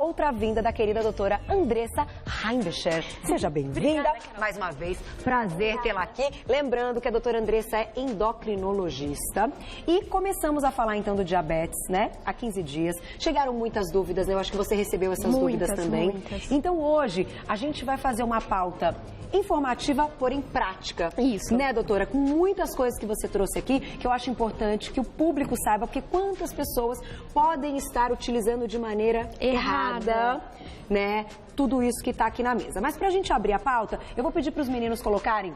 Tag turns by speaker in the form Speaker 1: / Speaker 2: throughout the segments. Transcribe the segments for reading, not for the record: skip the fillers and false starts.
Speaker 1: Outra vinda da querida doutora Andressa Heimbecher. Seja bem-vinda mais uma vez. Prazer tê-la aqui. Lembrando que a doutora Andressa é endocrinologista. E começamos a falar então do diabetes, né? Há 15 dias. Chegaram muitas dúvidas, né? Eu acho que você recebeu essas dúvidas também.
Speaker 2: Muitas.
Speaker 1: Então hoje a gente vai fazer uma pauta informativa, porém prática.
Speaker 2: Isso.
Speaker 1: Né, doutora? Com muitas coisas que você trouxe aqui, que eu acho importante que o público saiba, porque quantas pessoas podem estar utilizando de maneira errada, né? Tudo isso que está aqui na mesa. Mas para a gente abrir a pauta, eu vou pedir para os meninos colocarem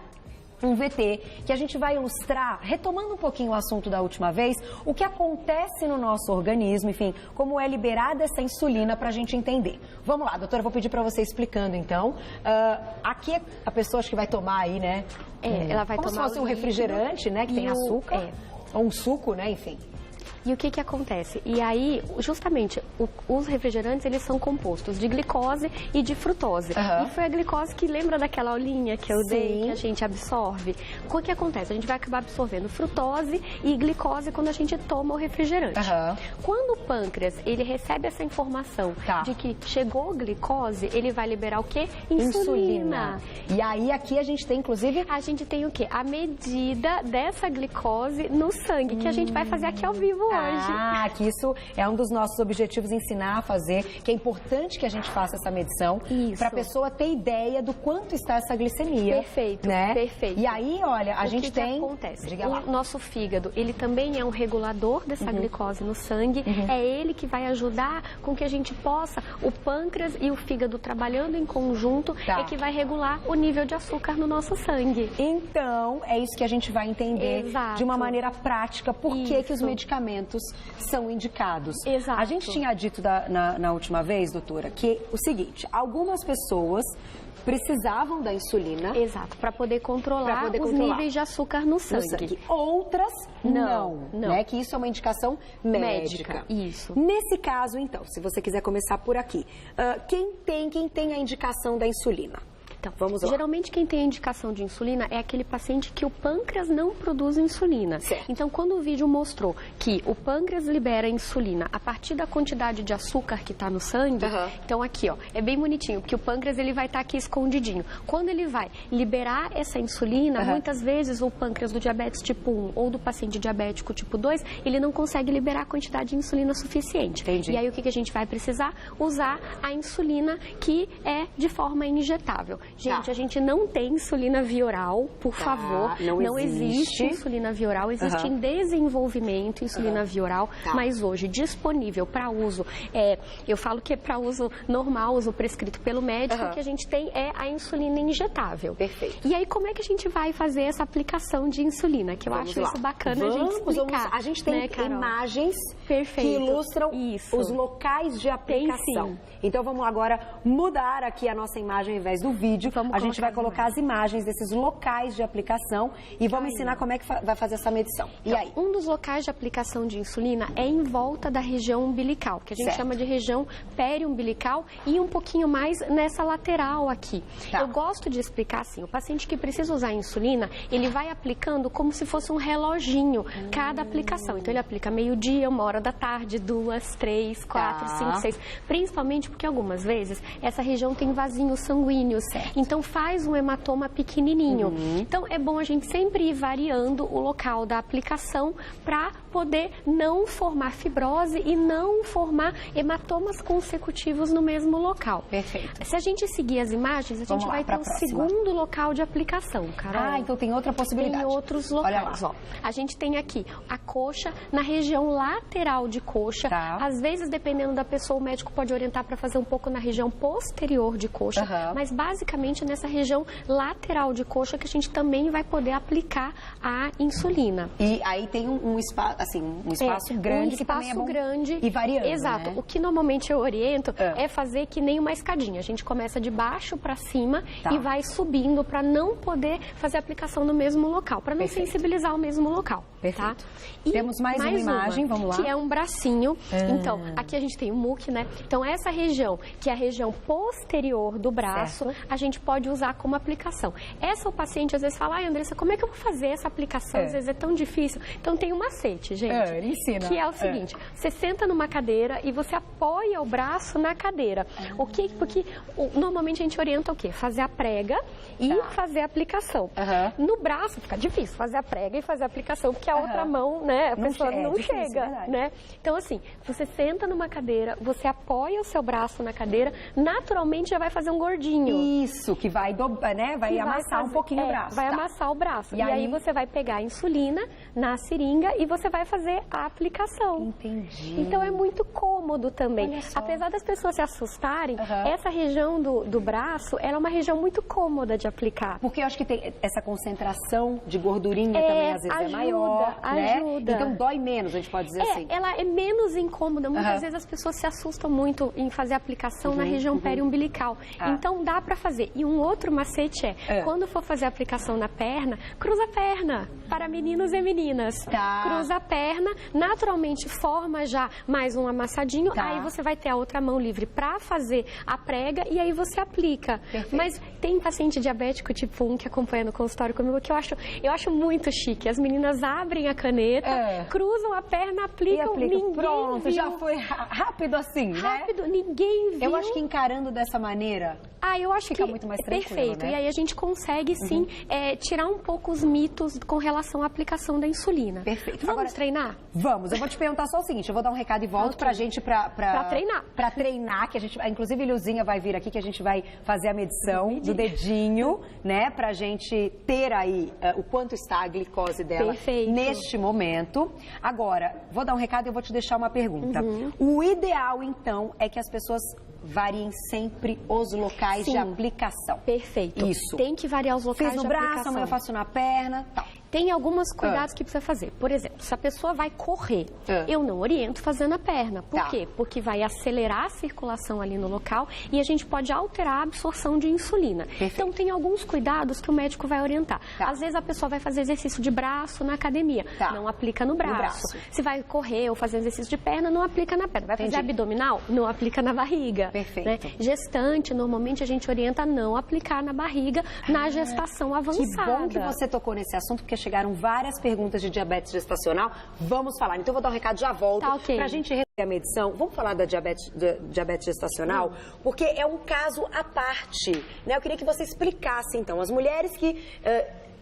Speaker 1: um VT, que a gente vai ilustrar, retomando um pouquinho o assunto da última vez, o que acontece no nosso organismo, enfim, como é liberada essa insulina para a gente entender. Vamos lá, doutora, eu vou pedir para você explicando, então. Aqui a pessoa acho que vai tomar aí, né?
Speaker 2: Ela vai
Speaker 1: como
Speaker 2: tomar
Speaker 1: se fosse um refrigerante, né, que tem açúcar, ou um suco, né, enfim.
Speaker 2: E o que acontece? E aí, justamente, os refrigerantes, eles são compostos de glicose e de frutose. E foi a glicose que lembra daquela aulinha que eu dei, que a gente absorve. O que acontece? A gente vai acabar absorvendo frutose e glicose quando a gente toma o refrigerante. Quando o pâncreas, ele recebe essa informação de que chegou glicose, ele vai liberar o quê? Insulina.
Speaker 1: E aí, aqui a gente tem, inclusive...
Speaker 2: A gente tem o quê? A medida dessa glicose no sangue, que a gente vai fazer aqui ao vivo hoje.
Speaker 1: Que isso é um dos nossos objetivos, ensinar a fazer, que é importante que a gente faça essa medição, para a pessoa ter ideia do quanto está essa glicemia.
Speaker 2: Perfeito,
Speaker 1: né?
Speaker 2: perfeito.
Speaker 1: E aí, olha, a gente tem...
Speaker 2: O que acontece?
Speaker 1: Diga lá.
Speaker 2: O nosso fígado, ele também é um regulador dessa glicose no sangue, é ele que vai ajudar com que a gente possa, o pâncreas e o fígado trabalhando em conjunto, é que vai regular o nível de açúcar no nosso sangue.
Speaker 1: Então, é isso que a gente vai entender de uma maneira prática, por que os medicamentos são indicados.
Speaker 2: Exato.
Speaker 1: A gente tinha dito na última vez, doutora, que o seguinte, algumas pessoas precisavam da insulina.
Speaker 2: Exato, para poder controlar os níveis de açúcar no sangue.
Speaker 1: Outras não,
Speaker 2: não.
Speaker 1: Né? Que isso é uma indicação médica.
Speaker 2: Isso.
Speaker 1: Nesse caso, então, se você quiser começar por aqui, quem tem a indicação da insulina?
Speaker 2: Então,
Speaker 1: vamos lá.
Speaker 2: Geralmente quem tem a indicação de insulina é aquele paciente que o pâncreas não produz insulina.
Speaker 1: Certo.
Speaker 2: Então, quando o vídeo mostrou que o pâncreas libera insulina a partir da quantidade de açúcar que está no sangue, então aqui, ó, é bem bonitinho, porque o pâncreas ele vai estar aqui escondidinho. Quando ele vai liberar essa insulina, muitas vezes o pâncreas do diabetes tipo 1 ou do paciente diabético tipo 2, ele não consegue liberar a quantidade de insulina suficiente.
Speaker 1: Entendi.
Speaker 2: E aí o que a gente vai precisar? Usar a insulina que é de forma injetável. Gente, a gente não tem insulina via oral, por favor. Não existe insulina via oral, existe em desenvolvimento insulina via oral, mas hoje disponível para uso, eu falo que é para uso normal, uso prescrito pelo médico, o que a gente tem é a insulina injetável.
Speaker 1: Perfeito.
Speaker 2: E aí, como é que a gente vai fazer essa aplicação de insulina? Que eu acho isso bacana a gente explicar.
Speaker 1: A gente tem imagens que ilustram os locais de aplicação. Então, vamos agora mudar aqui a nossa imagem ao invés do vídeo. A gente vai colocar as imagens desses locais de aplicação e vamos ensinar como é que vai fazer essa medição.
Speaker 2: Então,
Speaker 1: e aí?
Speaker 2: Um dos locais de aplicação de insulina é em volta da região umbilical, que a gente chama de região periumbilical e um pouquinho mais nessa lateral aqui. Eu gosto de explicar assim, o paciente que precisa usar insulina, ele vai aplicando como se fosse um reloginho cada aplicação. Então, ele aplica meio-dia, 1h da tarde, 2, 3, 4, 5, 6. Principalmente porque algumas vezes essa região tem vasinhos sanguíneos. Então, faz um hematoma pequenininho. Então, é bom a gente sempre ir variando o local da aplicação para poder não formar fibrose e não formar hematomas consecutivos no mesmo local.
Speaker 1: Perfeito.
Speaker 2: Se a gente seguir as imagens, a gente vai ter um segundo local de aplicação, Carol.
Speaker 1: Então tem outra possibilidade.
Speaker 2: Tem outros locais. Ó, a gente tem aqui a coxa, na região lateral de coxa. Às vezes, dependendo da pessoa, o médico pode orientar para fazer um pouco na região posterior de coxa, mas basicamente nessa região lateral de coxa que a gente também vai poder aplicar a insulina.
Speaker 1: E aí tem um espaço, assim, um espaço grande, que também é bom e variando,
Speaker 2: Exato.
Speaker 1: Né?
Speaker 2: O que normalmente eu oriento é fazer que nem uma escadinha. A gente começa de baixo para cima e vai subindo para não poder fazer a aplicação no mesmo local, para não sensibilizar o mesmo local.
Speaker 1: Perfeito. E temos mais uma imagem, vamos lá.
Speaker 2: Que é um bracinho. Então, aqui a gente tem o muque, né? Então, essa região, que é a região posterior do braço, a gente gente pode usar como aplicação. Essa o paciente às vezes fala, ai, Andressa, como é que eu vou fazer essa aplicação? Às vezes é tão difícil. Então tem um macete, gente.
Speaker 1: Ele ensina.
Speaker 2: Que é o seguinte, você senta numa cadeira e você apoia o braço na cadeira. Porque normalmente a gente orienta o quê? Fazer a prega e fazer a aplicação. No braço fica difícil fazer a prega e fazer a aplicação, porque a outra mão, né, a pessoa não chega, né? Então assim, você senta numa cadeira, você apoia o seu braço na cadeira, naturalmente já vai fazer um gordinho.
Speaker 1: Isso, que vai, né, vai amassar um pouquinho o braço.
Speaker 2: Vai amassar o braço. E aí você vai pegar a insulina na seringa e você vai fazer a aplicação.
Speaker 1: Entendi.
Speaker 2: Então é muito cômodo também. Apesar das pessoas se assustarem, essa região do braço, ela é uma região muito cômoda de aplicar.
Speaker 1: Porque eu acho que tem essa concentração de gordurinha também, às vezes, é maior, né? Então dói menos, a gente pode dizer assim.
Speaker 2: Ela é menos incômoda. Muitas vezes as pessoas se assustam muito em fazer a aplicação na região periumbilical. Então dá pra fazer. E um outro macete quando for fazer a aplicação na perna, cruza a perna para meninos e meninas. Cruza a perna, naturalmente forma já mais um amassadinho, aí você vai ter a outra mão livre para fazer a prega e aí você aplica. Perfeito. Mas tem paciente diabético tipo 1 que acompanha no consultório comigo que eu acho muito chique. As meninas abrem a caneta, cruzam a perna, aplicam, ninguém
Speaker 1: pronto,
Speaker 2: viu.
Speaker 1: já foi rápido assim, né?
Speaker 2: Rápido, ninguém viu.
Speaker 1: Eu acho que encarando dessa maneira,
Speaker 2: eu acho
Speaker 1: fica muito mais tranquilo,
Speaker 2: perfeito.
Speaker 1: Né?
Speaker 2: E aí a gente consegue sim tirar um pouco os mitos com relação à aplicação da insulina.
Speaker 1: Perfeito.
Speaker 2: Vamos treinar?
Speaker 1: Vamos. Eu vou te perguntar só o seguinte, eu vou dar um recado e volto pra gente pra
Speaker 2: treinar.
Speaker 1: Pra treinar, que a gente, inclusive a Ilzinha vai vir aqui, que a gente vai fazer a medição do dedinho, né? Pra gente ter aí o quanto está a glicose dela neste momento. Agora, vou dar um recado e eu vou te deixar uma pergunta. O ideal, então, é que as pessoas variem sempre os locais de aplicação.
Speaker 2: Perfeito.
Speaker 1: Isso.
Speaker 2: Tem que variar os locais de aplicação.
Speaker 1: Fiz no braço, amanhã eu faço na perna, tal.
Speaker 2: Tem alguns cuidados que precisa fazer. Por exemplo, se a pessoa vai correr, eu não oriento fazendo a perna. Por quê? Porque vai acelerar a circulação ali no local e a gente pode alterar a absorção de insulina. Então, tem alguns cuidados que o médico vai orientar. Às vezes, a pessoa vai fazer exercício de braço na academia. Não aplica no braço. Se vai correr ou fazer exercício de perna, não aplica na perna. Vai fazer abdominal? Não aplica na barriga.
Speaker 1: Perfeito.
Speaker 2: Né? Gestante, normalmente, a gente orienta a não aplicar na barriga na gestação avançada.
Speaker 1: Que bom que você tocou nesse assunto, porque chegaram várias perguntas de diabetes gestacional. Vamos falar. Então, eu vou dar um recado, já volto. Pra gente resolver a medição. Vamos falar da diabetes gestacional, porque é um caso à parte, né? Eu queria que você explicasse, então, as mulheres que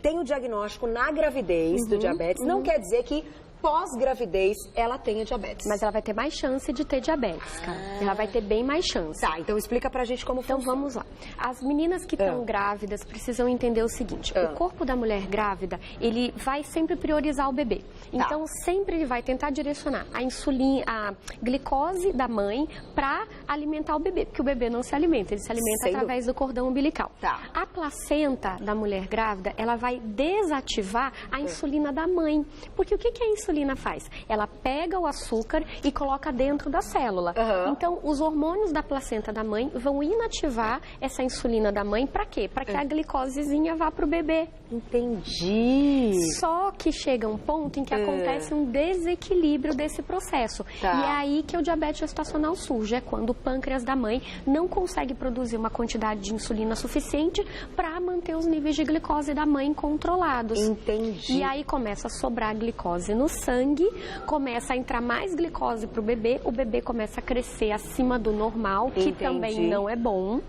Speaker 1: têm o diagnóstico na gravidez do diabetes, não quer dizer que pós-gravidez ela tenha diabetes.
Speaker 2: Mas ela vai ter mais chance de ter diabetes, cara. Ela vai ter bem mais chance.
Speaker 1: Tá, então explica pra gente como funciona.
Speaker 2: Então vamos lá. As meninas que estão grávidas precisam entender o seguinte. O corpo da mulher grávida, ele vai sempre priorizar o bebê. Então sempre ele vai tentar direcionar a insulina, a glicose da mãe pra alimentar o bebê. Porque o bebê não se alimenta, ele se alimenta através do cordão umbilical. A placenta da mulher grávida, ela vai desativar a insulina da mãe. Porque o que a insulina faz? Ela pega o açúcar e coloca dentro da célula. Então, os hormônios da placenta da mãe vão inativar essa insulina da mãe para quê? Para que a glicosezinha vá para o bebê.
Speaker 1: Entendi.
Speaker 2: Só que chega um ponto em que acontece um desequilíbrio desse processo. E é aí que o diabetes gestacional surge. É quando o pâncreas da mãe não consegue produzir uma quantidade de insulina suficiente para manter os níveis de glicose da mãe controlados.
Speaker 1: Entendi.
Speaker 2: E aí começa a sobrar glicose no sangue, começa a entrar mais glicose para o bebê começa a crescer acima do normal, que também não é bom,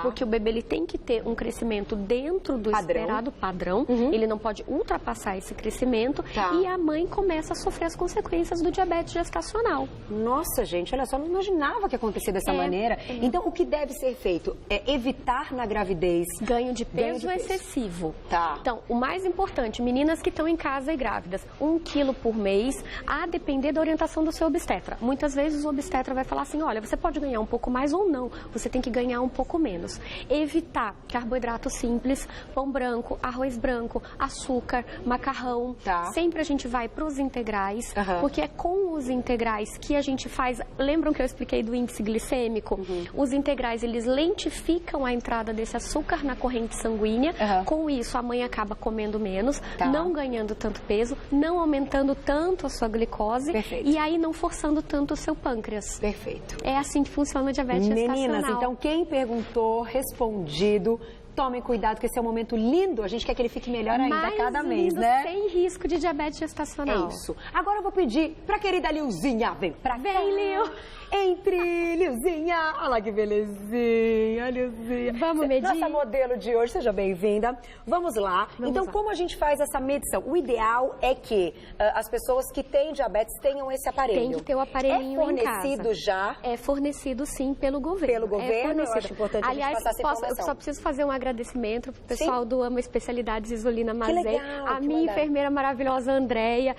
Speaker 2: porque o bebê ele tem que ter um crescimento dentro do esperado padrão, ele não pode ultrapassar esse crescimento e a mãe começa a sofrer as consequências do diabetes gestacional.
Speaker 1: Nossa, gente, olha só, não imaginava que ia acontecer dessa maneira. Então, o que deve ser feito é evitar na gravidez
Speaker 2: ganho de peso excessivo. Então, o mais importante, meninas que estão em casa e grávidas, 1 quilo por mês, a depender da orientação do seu obstetra. Muitas vezes o obstetra vai falar assim, olha, você pode ganhar um pouco mais ou não, você tem que ganhar um pouco menos. Evitar carboidrato simples, pão branco, arroz branco, açúcar, macarrão. Sempre a gente vai para os integrais, porque é com os integrais que a gente faz... Lembram que eu expliquei do índice glicêmico? Os integrais, eles lentificam a entrada desse açúcar na corrente sanguínea. Com isso, a mãe acaba comendo menos, não ganhando tanto peso, não aumentando tanto a sua glicose.
Speaker 1: Perfeito.
Speaker 2: E aí não forçando tanto o seu pâncreas.
Speaker 1: Perfeito.
Speaker 2: É assim que funciona a diabetes gestacional.
Speaker 1: Meninas, então quem perguntou, respondido. Tomem cuidado, que esse é um momento lindo. A gente quer que ele fique melhor ainda a cada mês, né?
Speaker 2: Sem risco de diabetes gestacional.
Speaker 1: É isso. Agora eu vou pedir pra querida Lilzinha. Vem pra cá.
Speaker 2: Vem, Lil.
Speaker 1: Entre, Lilzinha. Olha lá que belezinha, Lilzinha.
Speaker 2: Vamos medir?
Speaker 1: Nossa modelo de hoje, seja bem-vinda. Vamos lá. Então, como a gente faz essa medição? O ideal é que as pessoas que têm diabetes tenham esse aparelho.
Speaker 2: Tem que ter o aparelhinho em casa.
Speaker 1: É fornecido já?
Speaker 2: É fornecido, sim, pelo governo.
Speaker 1: Pelo governo, eu acho importante a gente passar essa informação.
Speaker 2: Eu só preciso fazer um agradecimento pro pessoal do Ama Especialidades Isolina Mazé.
Speaker 1: Que legal,
Speaker 2: a minha enfermeira maravilhosa, Andréia,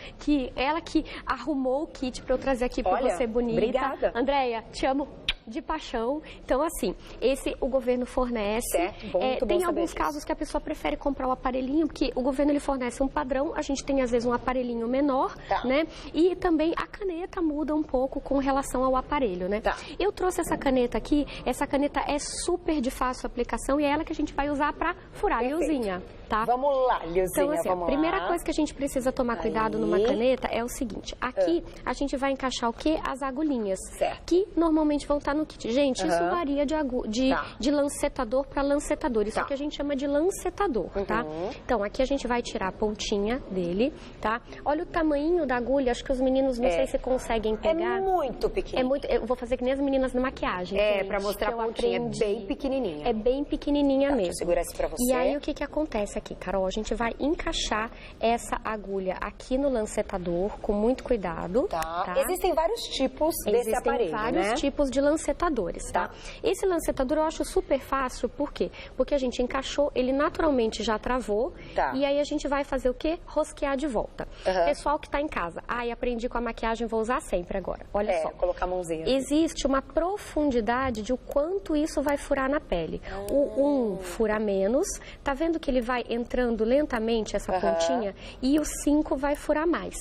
Speaker 2: ela que arrumou o kit para eu trazer aqui para você bonita.
Speaker 1: Obrigada.
Speaker 2: Andréia, te amo de paixão. Então, assim, o governo fornece.
Speaker 1: Certo, bom, muito
Speaker 2: tem
Speaker 1: bom
Speaker 2: alguns
Speaker 1: saber
Speaker 2: casos que a pessoa prefere comprar o aparelhinho, porque o governo ele fornece um padrão, a gente tem às vezes um aparelhinho menor, né? E também a caneta muda um pouco com relação ao aparelho, né? Eu trouxe essa caneta aqui, essa caneta é super de fácil aplicação e é ela que a gente vai usar para furar a Lilzinha, tá?
Speaker 1: Vamos lá, Lilzinha,
Speaker 2: então, assim,
Speaker 1: vamos
Speaker 2: a primeira
Speaker 1: lá.
Speaker 2: coisa que a gente precisa tomar cuidado numa caneta é o seguinte, aqui a gente vai encaixar o quê? As agulhinhas, que normalmente vão estar no kit. Gente, isso varia de lancetador para lancetador. Isso aqui a gente chama de lancetador, tá? Então, aqui a gente vai tirar a pontinha dele, tá? Olha o tamanho da agulha. Acho que os meninos, não sei se conseguem pegar.
Speaker 1: É muito pequeno.
Speaker 2: Eu vou fazer que nem as meninas na maquiagem, gente,
Speaker 1: pra mostrar a pontinha. É bem pequenininha.
Speaker 2: É bem pequenininha mesmo.
Speaker 1: Deixa eu segurar isso pra você.
Speaker 2: E aí, o que acontece aqui, Carol? A gente vai encaixar essa agulha aqui no lancetador, com muito cuidado. Tá?
Speaker 1: Existem vários tipos desse aparelho,
Speaker 2: Existem vários tipos de lancetadores. Tá? Esse lancetador eu acho super fácil, por quê? Porque a gente encaixou, ele naturalmente já travou, e aí a gente vai fazer o quê? Rosquear de volta. Pessoal que está em casa, aprendi com a maquiagem, vou usar sempre agora. Olha só.
Speaker 1: Colocar a mãozinha.
Speaker 2: Existe uma profundidade de o quanto isso vai furar na pele. O 1 fura menos, tá vendo que ele vai entrando lentamente essa pontinha, e o 5 vai furar mais.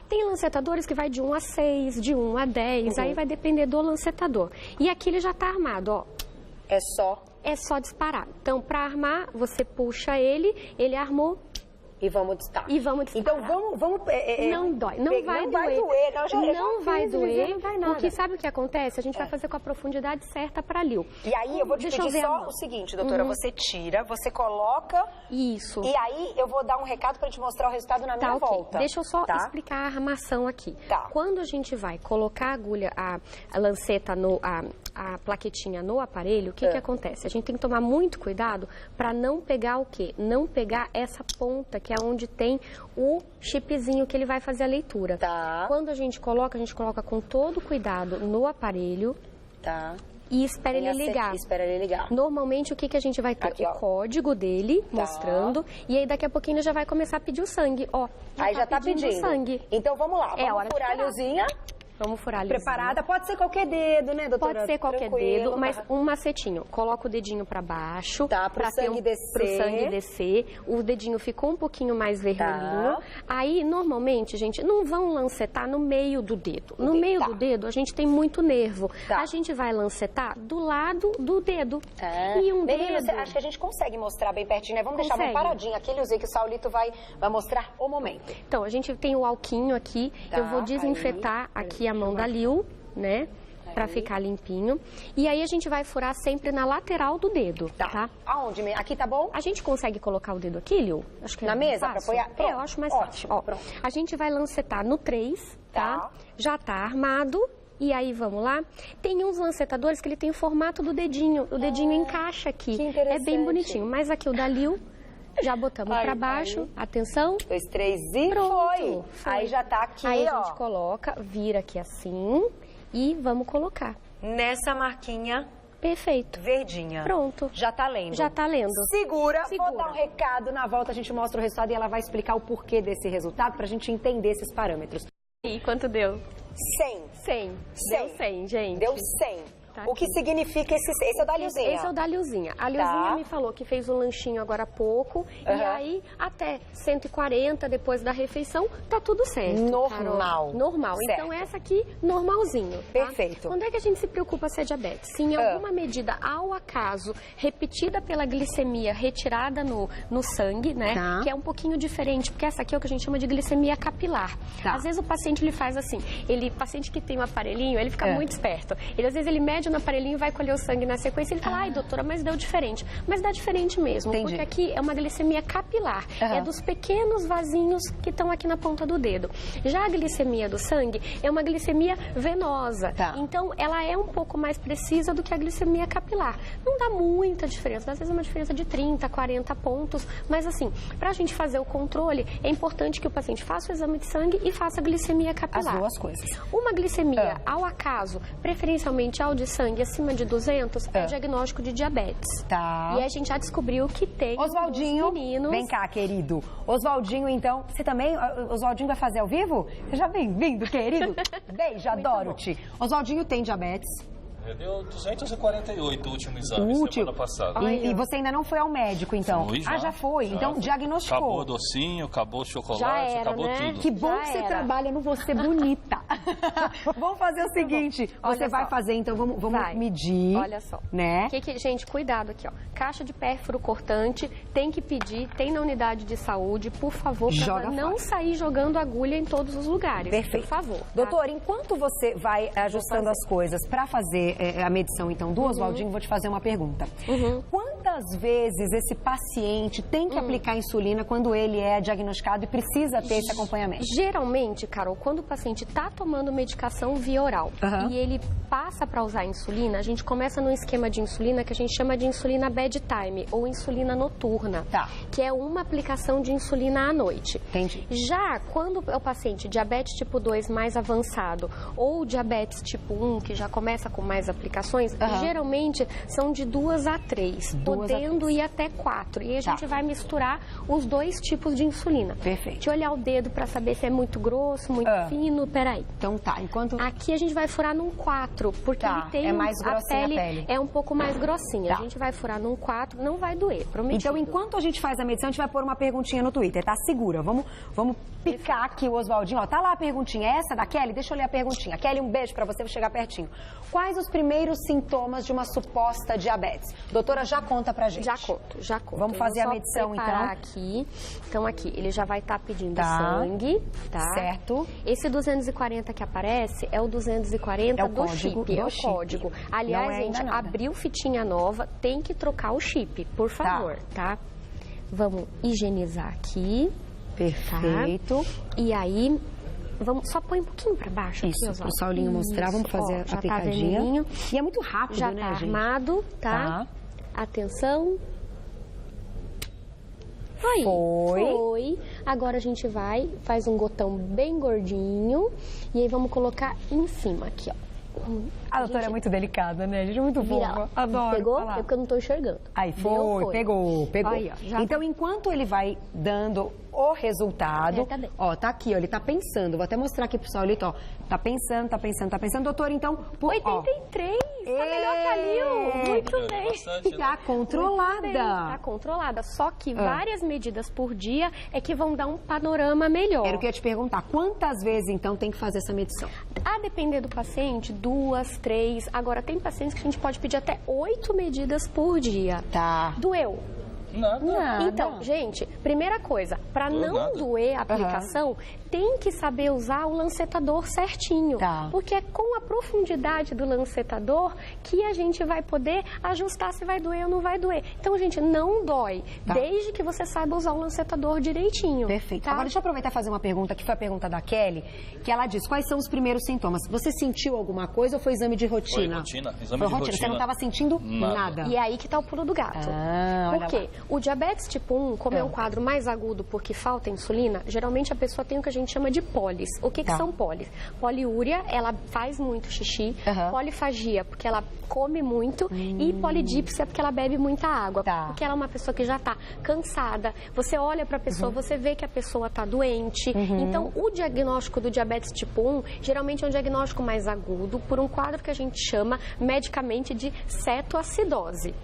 Speaker 2: Tem lancetadores que vai de 1 a 6, de 1 a 10, aí vai depender do lancetador. E aqui ele já está armado, ó. É só disparar. Então, para armar, você puxa ele armou.
Speaker 1: E vamos disparar.
Speaker 2: Então,
Speaker 1: vamos...
Speaker 2: não dói. Não vai doer. Não vai doer. Porque sabe o que acontece? A gente vai fazer com a profundidade certa para Lil.
Speaker 1: E aí, eu vou te pedir só o seguinte, doutora. Você tira, você coloca...
Speaker 2: Isso.
Speaker 1: E aí, eu vou dar um recado para te mostrar o resultado na minha volta.
Speaker 2: Deixa eu só explicar a armação aqui. Quando a gente vai colocar a agulha, a lanceta, a plaquetinha no aparelho, o que acontece? A gente tem que tomar muito cuidado para não pegar o quê? Não pegar essa ponta, que é onde tem o chipzinho que ele vai fazer a leitura. Quando a gente coloca com todo cuidado no aparelho. E espera ele ligar. Normalmente, o que a gente vai ter? Aqui, o código dele, mostrando. E aí, daqui a pouquinho, já vai começar a pedir o sangue. Ó,
Speaker 1: aí já tá pedindo sangue. Então, vamos lá. Vamos furar a Lilzinha.
Speaker 2: Vamos furar a Lilzinha.
Speaker 1: Preparada? Pode ser qualquer dedo, né, doutora?
Speaker 2: Pode ser qualquer dedo, mas um macetinho. Coloca o dedinho pra baixo.
Speaker 1: Pro sangue descer.
Speaker 2: Pro sangue descer. O dedinho ficou um pouquinho mais vermelhinho. Aí, normalmente, gente, não vão lancetar no meio do dedo. No meio do dedo, a gente tem muito nervo. A gente vai lancetar do lado do dedo. E um dedo...
Speaker 1: Acho que a gente consegue mostrar bem pertinho, né? Vamos deixar bem paradinho aqui, Lilzinha, que o Saulito vai mostrar o momento.
Speaker 2: Então, a gente tem o alquinho aqui. Eu vou desinfetar aqui a mão da Lil, né? Pra ficar limpinho. E aí a gente vai furar sempre na lateral do dedo, tá?
Speaker 1: Aonde? Aqui tá bom?
Speaker 2: A gente consegue colocar o dedo aqui, Lil? Acho que
Speaker 1: na mesa pra apoiar?
Speaker 2: Eu acho mais fácil. Ó, a gente vai lancetar no 3, tá? Já tá armado. E aí, vamos lá? Tem uns lancetadores que ele tem o formato do dedinho. O dedinho encaixa aqui. É bem bonitinho. Mas aqui o da Lil... Já botamos pra baixo, atenção.
Speaker 1: 1, 2, 3 e
Speaker 2: pronto.
Speaker 1: Foi. Aí já tá aqui,
Speaker 2: aí a gente coloca, vira aqui assim e vamos colocar.
Speaker 1: Nessa marquinha.
Speaker 2: Perfeito.
Speaker 1: Verdinha.
Speaker 2: Pronto.
Speaker 1: Já tá lendo.
Speaker 2: Já tá lendo.
Speaker 1: Segura. Vou dar um recado, na volta a gente mostra o resultado e ela vai explicar o porquê desse resultado pra gente entender esses parâmetros.
Speaker 2: E quanto deu?
Speaker 1: 100.
Speaker 2: Deu 100, gente.
Speaker 1: Deu 100.
Speaker 2: Tá
Speaker 1: o que significa esse é o da Lilzinha?
Speaker 2: Esse é o da Lilzinha. A Lilzinha me falou que fez um lanchinho agora há pouco, e aí até 140 depois da refeição, tá tudo certo.
Speaker 1: Normal.
Speaker 2: Carol. Normal.
Speaker 1: Certo.
Speaker 2: Então essa aqui, normalzinho. Tá?
Speaker 1: Perfeito.
Speaker 2: Quando é que a gente se preocupa se é diabetes? Se em alguma medida, ao acaso, repetida pela glicemia retirada no sangue, né?
Speaker 1: Tá.
Speaker 2: Que é um pouquinho diferente, porque essa aqui é o que a gente chama de glicemia capilar.
Speaker 1: Tá.
Speaker 2: Às vezes o paciente ele faz assim, paciente que tem um aparelhinho, ele fica muito esperto. Às vezes ele mede no aparelhinho e vai colher o sangue na sequência, ele fala, ai doutora, mas deu diferente. Mas dá diferente mesmo,
Speaker 1: Entendi.
Speaker 2: porque aqui é uma glicemia capilar, é dos pequenos vasinhos que estão aqui na ponta do dedo. Já a glicemia do sangue é uma glicemia venosa, então ela é um pouco mais precisa do que a glicemia capilar. Não dá muita diferença, às vezes é uma diferença de 30, 40 pontos, mas assim, pra gente fazer o controle, é importante que o paciente faça o exame de sangue e faça a glicemia capilar.
Speaker 1: As duas coisas.
Speaker 2: Uma glicemia, ao acaso, preferencialmente ao de sangue acima de 200, é diagnóstico de diabetes.
Speaker 1: Tá.
Speaker 2: E a gente já descobriu que tem
Speaker 1: Oswaldinho,
Speaker 2: meninos...
Speaker 1: vem cá, querido. Oswaldinho, então, você também, Oswaldinho vai fazer ao vivo? Seja bem-vindo, querido. Beijo, adoro-te. Oswaldinho tem diabetes?
Speaker 3: Deu 248 o último exame, semana passada.
Speaker 1: E você ainda não foi ao médico, então?
Speaker 3: Fui, já.
Speaker 1: Já foi?
Speaker 3: Já.
Speaker 1: Então, diagnosticou.
Speaker 3: Acabou o docinho, acabou o chocolate,
Speaker 2: Já era,
Speaker 3: acabou
Speaker 2: né?
Speaker 3: tudo.
Speaker 1: Que bom que você trabalha no Você Bonita. Vamos fazer o seguinte, você vai fazer, então, vamos medir.
Speaker 2: Olha só.
Speaker 1: Né?
Speaker 2: Gente, cuidado aqui, ó. Caixa de pérfuro cortante, tem que pedir, tem na unidade de saúde, por favor, para não sair jogando agulha em todos os lugares.
Speaker 1: Perfeito.
Speaker 2: Por favor. Tá?
Speaker 1: Doutor, enquanto você vai ajustando as coisas para fazer a medição, então, do Oswaldinho, vou te fazer uma pergunta. Quantas vezes esse paciente tem que aplicar insulina quando ele é diagnosticado e precisa ter esse acompanhamento?
Speaker 2: Geralmente, Carol, quando o paciente está tomando medicação via oral e ele passa para usar insulina, a gente começa num esquema de insulina que a gente chama de insulina bedtime ou insulina noturna, que é uma aplicação de insulina à noite.
Speaker 1: Entendi.
Speaker 2: Já quando é o paciente diabetes tipo 2 mais avançado ou diabetes tipo 1, que já começa com mais aplicações, geralmente são de 2 a 3, podendo ir até 4. E a gente vai misturar os dois tipos de insulina.
Speaker 1: Perfeito.
Speaker 2: De olhar o dedo para saber se é muito grosso, muito fino, peraí.
Speaker 1: Então enquanto...
Speaker 2: Aqui a gente vai furar num 4, porque ele tem
Speaker 1: mais grossinha
Speaker 2: a pele é um pouco mais grossinha. A gente vai furar num 4, não vai doer, prometido.
Speaker 1: Então, enquanto a gente faz a medição, a gente vai pôr uma perguntinha no Twitter, tá? Segura. Vamos picar aqui o Oswaldinho. Ó, tá lá a perguntinha. Essa da Kelly? Deixa eu ler a perguntinha. Kelly, um beijo pra você, vou chegar pertinho. Quais os primeiros sintomas de uma suposta diabetes? Doutora, já conta pra gente.
Speaker 2: Já conto.
Speaker 1: Vamos fazer a medição, então?
Speaker 2: Aqui. Então, aqui, ele já vai estar pedindo sangue, tá?
Speaker 1: Certo.
Speaker 2: Esse 240 que aparece é o 240 do chip. É o código. Aliás, gente, abriu fitinha nova, tem que trocar o chip, por favor, tá? Vamos higienizar aqui.
Speaker 1: Perfeito.
Speaker 2: Tá? E aí... só põe um pouquinho pra baixo.
Speaker 1: Isso, pro Saulinho mostrar. Vamos fazer a picadinha. E é muito rápido,
Speaker 2: já
Speaker 1: né,
Speaker 2: tá
Speaker 1: gente?
Speaker 2: armado, tá? Atenção. Foi. Agora a gente faz um gotão bem gordinho. E aí vamos colocar em cima aqui, ó.
Speaker 1: A doutora é muito delicada, né? A gente é muito fofa. Adoro.
Speaker 2: Pegou? É porque eu não tô enxergando.
Speaker 1: Aí, pegou. Aí, ó, então, enquanto ele vai dando o resultado...
Speaker 2: tá bem.
Speaker 1: Ó, tá aqui, ó, ele tá pensando. Vou até mostrar aqui pro Saulito, ó. Tá pensando. Doutor, então...
Speaker 2: 83! Tá melhor que a Lil. Muito bem.
Speaker 3: Bastante,
Speaker 1: tá controlada.
Speaker 2: Bem, tá controlada. Só que várias medidas por dia é que vão dar um panorama melhor.
Speaker 1: Era o que eu ia te perguntar. Quantas vezes, então, tem que fazer essa medição?
Speaker 2: A depender do paciente, 2, 3. Agora, tem pacientes que a gente pode pedir até 8 medidas por dia.
Speaker 1: Tá.
Speaker 2: Doeu?
Speaker 3: Nada.
Speaker 2: Então, gente, primeira coisa, para não doer a aplicação, tem que saber usar o lancetador certinho. Porque é com a profundidade do lancetador que a gente vai poder ajustar se vai doer ou não vai doer. Então, gente, não dói, desde que você saiba usar o lancetador direitinho.
Speaker 1: Perfeito.
Speaker 2: Tá?
Speaker 1: Agora, deixa eu aproveitar e fazer uma pergunta, que foi a pergunta da Kelly, que ela diz, quais são os primeiros sintomas? Você sentiu alguma coisa ou foi exame de rotina?
Speaker 3: Foi rotina,
Speaker 1: exame de rotina. Você não estava sentindo nada.
Speaker 2: E é aí que tá o pulo do gato. Por quê? O diabetes tipo 1, como é um quadro mais agudo porque falta insulina, geralmente a pessoa tem o que a gente chama de pólis. O que são pólis? Poliúria, ela faz muito xixi, polifagia, porque ela come muito, e polidípsia, porque ela bebe muita água. Porque ela é uma pessoa que já está cansada. Você olha para a pessoa, você vê que a pessoa está doente. Então, o diagnóstico do diabetes tipo 1, geralmente é um diagnóstico mais agudo, por um quadro que a gente chama medicamente de cetoacidose.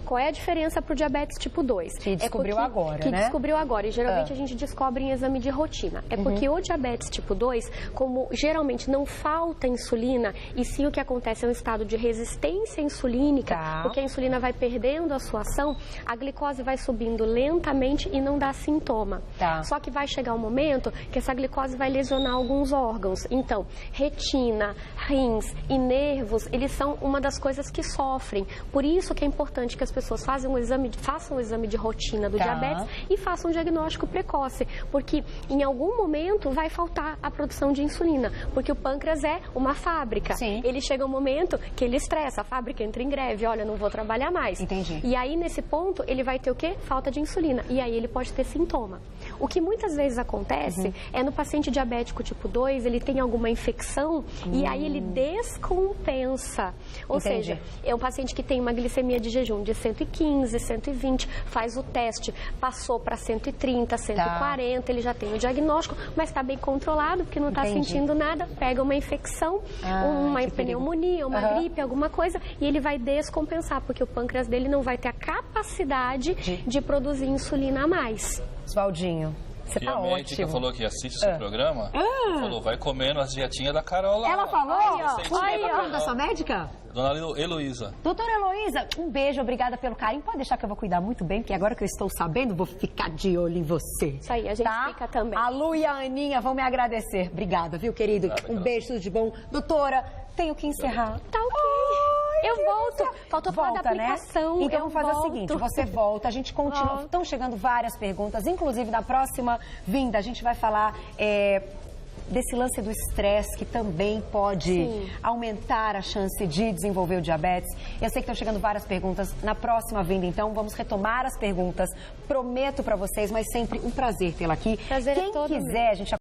Speaker 2: Qual é a diferença para o diabetes tipo 2?
Speaker 1: Que descobriu agora,
Speaker 2: que descobriu agora, e geralmente a gente descobre em exame de rotina. É porque o diabetes tipo 2, como geralmente não falta insulina, e sim o que acontece é um estado de resistência insulínica, porque a insulina vai perdendo a sua ação, a glicose vai subindo lentamente e não dá sintoma. Só que vai chegar um momento que essa glicose vai lesionar alguns órgãos. Então, retina, rins e nervos, eles são uma das coisas que sofrem. Por isso que é importante que as pessoas façam um exame de rotina do diabetes e façam um diagnóstico precoce, porque em algum momento vai faltar a produção de insulina, porque o pâncreas é uma fábrica. Ele chega um momento que ele estressa, a fábrica entra em greve, olha, não vou trabalhar mais. E aí, nesse ponto, ele vai ter o quê? Falta de insulina. E aí ele pode ter sintoma. O que muitas vezes acontece é no paciente diabético tipo 2, ele tem alguma infecção e aí ele descompensa. Ou seja, é um paciente que tem uma glicemia de jejum de 115, 120, faz o teste, passou para 130, 140, ele já tem o diagnóstico, mas está bem controlado, porque não está sentindo nada, pega uma infecção, uma pneumonia, uma gripe, alguma coisa, e ele vai descompensar, porque o pâncreas dele não vai ter a capacidade de produzir insulina a mais.
Speaker 1: Oswaldinho, você tá ótimo.
Speaker 3: A médica falou que assiste o seu programa, falou, vai comendo as dietinhas da Carola.
Speaker 1: Ela falou? Olha, da sua médica?
Speaker 3: Dona Heloísa.
Speaker 1: Doutora Heloísa, um beijo, obrigada pelo carinho. Pode deixar que eu vou cuidar muito bem, porque agora que eu estou sabendo, vou ficar de olho em você.
Speaker 2: Isso aí, a gente fica também.
Speaker 1: A Lu e a Aninha vão me agradecer. Obrigada, viu, querido? Um beijo, tudo de bom. Doutora, tenho que encerrar.
Speaker 2: Tá ok. Eu volto. Faltou falar da aplicação.
Speaker 1: Então vamos fazer o seguinte, você volta, a gente continua. Estão chegando várias perguntas, inclusive na próxima vinda a gente vai falar desse lance do estresse, que também pode aumentar a chance de desenvolver o diabetes. Eu sei que estão chegando várias perguntas. Na próxima vinda, então, vamos retomar as perguntas. Prometo para vocês, mas sempre um prazer tê-la aqui.
Speaker 2: Prazer é todo
Speaker 1: Quem quiser, a gente